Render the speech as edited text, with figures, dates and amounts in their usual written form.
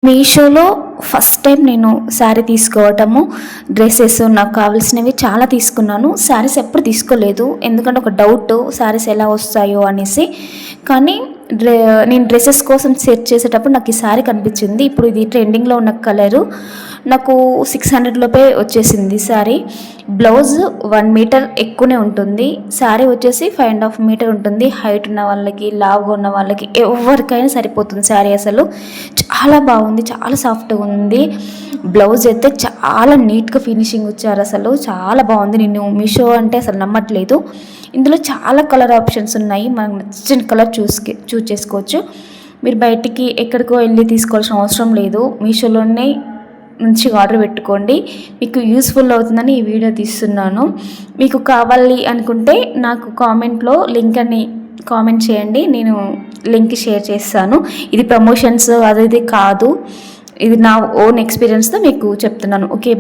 మీషోలో first time నేను sari తీసుకోవటము, dresses నాకు కావాల్సినవి చాలా తీసుకున్నాను. శారీస్ ఎప్పుడు తీసుకోలేదు, ఎందుకంటే ఒక డౌట్ శారీస్ ఎలా వస్తాయో అనేసి. కానీ నేను డ్రెస్సెస్ కోసం సెర్చ్ చేసేటప్పుడు నాకు ఈ శారీ కనిపించింది. ఇప్పుడు ఇది ట్రెండింగ్లో ఉన్న కలరు. నాకు 600 లోపే వచ్చేసింది శారీ. బ్లౌజ్ 1 మీటర్ ఎక్కువనే ఉంటుంది. శారీ వచ్చేసి 5.5 మీటర్ ఉంటుంది. హైట్ ఉన్న వాళ్ళకి, లావుగా ఉన్న వాళ్ళకి ఎవరికైనా సరిపోతుంది శారీ. అసలు చాలా బాగుంది, చాలా సాఫ్ట్గా ఉంది. బ్లౌజ్ అయితే చాలా నీట్గా ఫినిషింగ్ వచ్చారు. అసలు చాలా బాగుంది. నేను మీషో అంటే అసలు నమ్మట్లేదు. ఇందులో చాలా కలర్ ఆప్షన్స్ ఉన్నాయి. మనకు నచ్చిన కలర్ చూస్ చేసుకోవచ్చు. మీరు బయటికి ఎక్కడికో వెళ్ళి తీసుకోవాల్సిన అవసరం లేదు. మీషోలోనే మంచిగా ఆర్డర్ పెట్టుకోండి. మీకు యూస్ఫుల్ అవుతుందని ఈ వీడియో తీస్తున్నాను. మీకు కావాలి అనుకుంటే నాకు కామెంట్లో లింక్ అని కామెంట్ చేయండి, నేను లింక్ షేర్ చేస్తాను. ఇది ప్రమోషన్స్ అది కాదు, ఇది నా ఓన్ ఎక్స్పీరియన్స్తో మీకు చెప్తున్నాను. ఓకే.